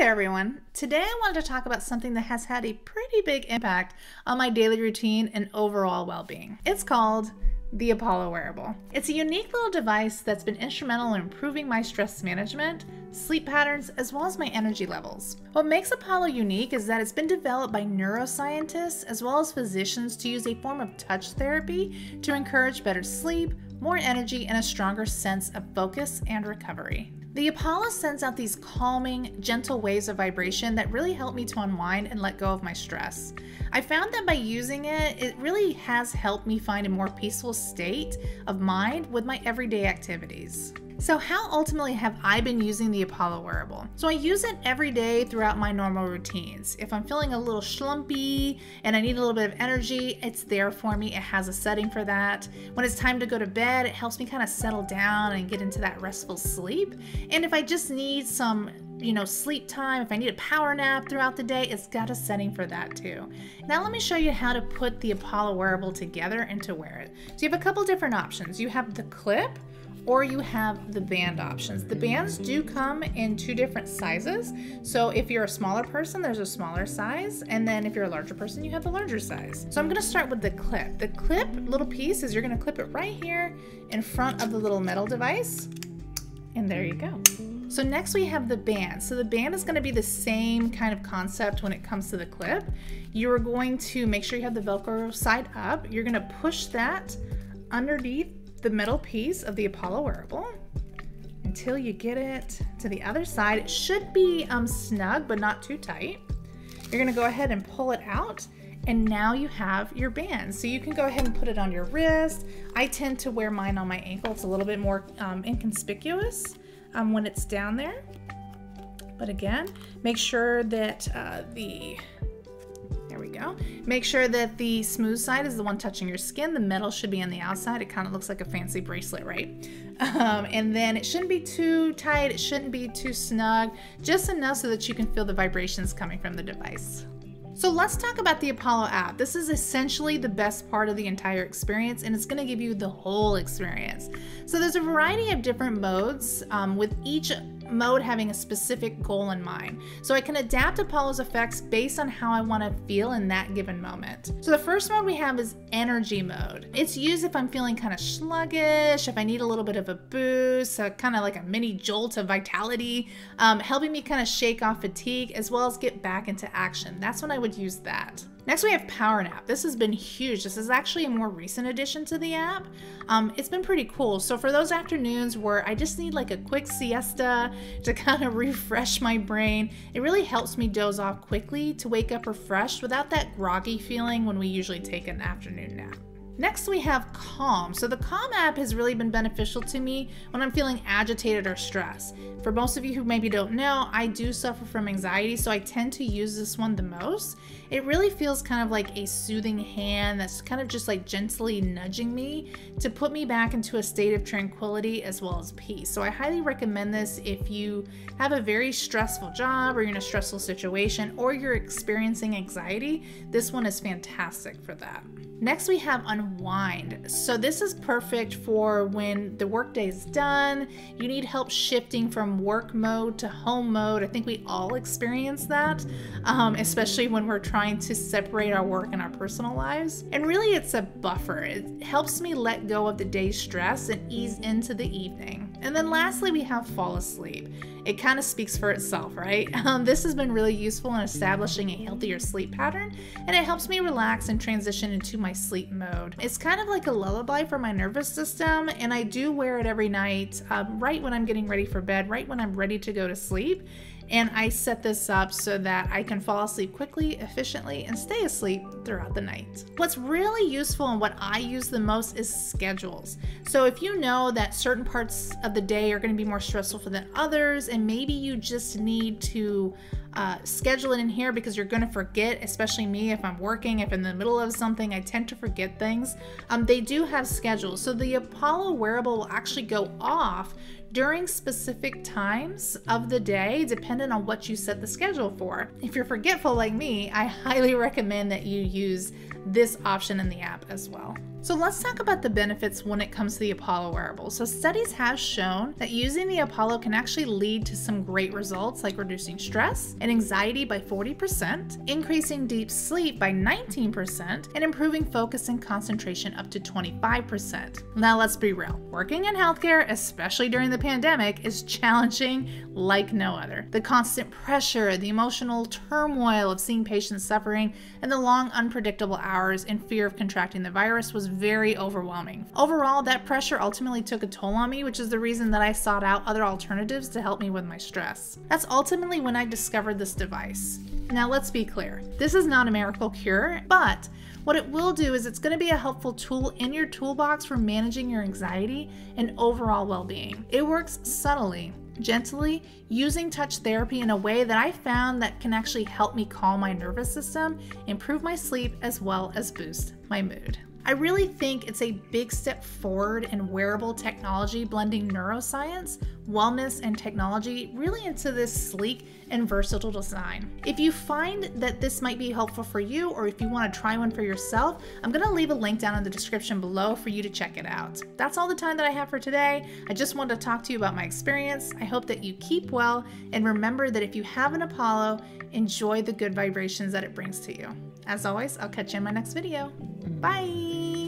there everyone. Today I wanted to talk about something that has had a pretty big impact on my daily routine and overall well-being. It's called the Apollo Wearable. It's a unique little device that's been instrumental in improving my stress management, sleep patterns, as well as my energy levels. What makes Apollo unique is that it's been developed by neuroscientists as well as physicians to use a form of touch therapy to encourage better sleep, more energy, and a stronger sense of focus and recovery. The Apollo sends out these calming, gentle waves of vibration that really help me to unwind and let go of my stress. I found that by using it, it really has helped me find a more peaceful state of mind with my everyday activities. So how ultimately have I been using the Apollo Wearable? So I use it every day throughout my normal routines. If I'm feeling a little schlumpy and I need a little bit of energy, it's there for me. It has a setting for that. When it's time to go to bed, it helps me kind of settle down and get into that restful sleep. And if I just need some sleep time, if I need a power nap throughout the day, it's got a setting for that too. Now let me show you how to put the Apollo Wearable together and to wear it. So you have a couple different options. You have the clip, or you have the band options. The bands do come in two different sizes. So if you're a smaller person, there's a smaller size. And then if you're a larger person, you have the larger size. So I'm gonna start with the clip. The clip little piece is you're gonna clip it right here in front of the little metal device. And there you go. So next we have the band. So the band is gonna be the same kind of concept when it comes to the clip. You're going to make sure you have the Velcro side up. You're gonna push that underneath the metal piece of the Apollo Wearable until you get it to the other side. It should be snug, but not too tight. You're gonna go ahead and pull it out, and now you have your band. So you can go ahead and put it on your wrist. I tend to wear mine on my ankle. It's a little bit more inconspicuous when it's down there. But again, make sure that there we go. Make sure that the smooth side is the one touching your skin. The metal should be on the outside. It kind of looks like a fancy bracelet, right? And then it shouldn't be too tight. It shouldn't be too snug, just enough so that you can feel the vibrations coming from the device. So let's talk about the Apollo app. This is essentially the best part of the entire experience, and it's gonna give you the whole experience. So there's a variety of different modes, with each mode having a specific goal in mind. So I can adapt Apollo's effects based on how I want to feel in that given moment. So the first mode we have is energy mode. It's used if I'm feeling kind of sluggish, if I need a little bit of a boost, kind of like a mini jolt of vitality, helping me kind of shake off fatigue as well as get back into action. That's when I would use that. Next we have Power Nap. This has been huge. This is actually a more recent addition to the app. It's been pretty cool. So for those afternoons where I just need like a quick siesta to kind of refresh my brain, it really helps me doze off quickly to wake up refreshed without that groggy feeling when we usually take an afternoon nap. Next we have Calm. So the Calm app has really been beneficial to me when I'm feeling agitated or stressed. For most of you who maybe don't know, I do suffer from anxiety, so I tend to use this one the most. It really feels kind of like a soothing hand that's kind of just like gently nudging me to put me back into a state of tranquility as well as peace. So I highly recommend this if you have a very stressful job or you're in a stressful situation or you're experiencing anxiety. This one is fantastic for that. Next we have Unwind. So this is perfect for when the workday is done, you need help shifting from work mode to home mode. I think we all experience that, especially when we're trying to separate our work and our personal lives. And really it's a buffer. It helps me let go of the day's stress and ease into the evening. And then lastly, we have Fall Asleep. It kind of speaks for itself, right? This has been really useful in establishing a healthier sleep pattern, and it helps me relax and transition into my sleep mode. It's kind of like a lullaby for my nervous system, and I do wear it every night, right when I'm getting ready for bed, right when I'm ready to go to sleep. And I set this up so that I can fall asleep quickly, efficiently, and stay asleep throughout the night. What's really useful and what I use the most is schedules. So if you know that certain parts of the day are going to be more stressful than others, and maybe you just need to schedule it in here because you're going to forget, especially me if I'm working, if in the middle of something, I tend to forget things. They do have schedules. So the Apollo Wearable will actually go off during specific times of the day, depending on what you set the schedule for. If you're forgetful like me, I highly recommend that you use this option in the app as well. So let's talk about the benefits when it comes to the Apollo wearable. So studies have shown that using the Apollo can actually lead to some great results, like reducing stress and anxiety by 40%, increasing deep sleep by 19%, and improving focus and concentration up to 25%. Now let's be real, working in healthcare, especially during the pandemic, is challenging like no other. The constant pressure, the emotional turmoil of seeing patients suffering, and the long unpredictable hours and fear of contracting the virus was very overwhelming. Overall, that pressure ultimately took a toll on me, which is the reason that I sought out other alternatives to help me with my stress. That's ultimately when I discovered this device. Now let's be clear, this is not a miracle cure, but what it will do is it's going to be a helpful tool in your toolbox for managing your anxiety and overall well-being. It works subtly, gently, using touch therapy in a way that I found that can actually help me calm my nervous system, improve my sleep, as well as boost my mood. I really think it's a big step forward in wearable technology, blending neuroscience, wellness, and technology really into this sleek and versatile design. If you find that this might be helpful for you, or if you want to try one for yourself, I'm going to leave a link down in the description below for you to check it out. That's all the time that I have for today. I just wanted to talk to you about my experience. I hope that you keep well, and remember that if you have an Apollo, enjoy the good vibrations that it brings to you. As always, I'll catch you in my next video. Bye!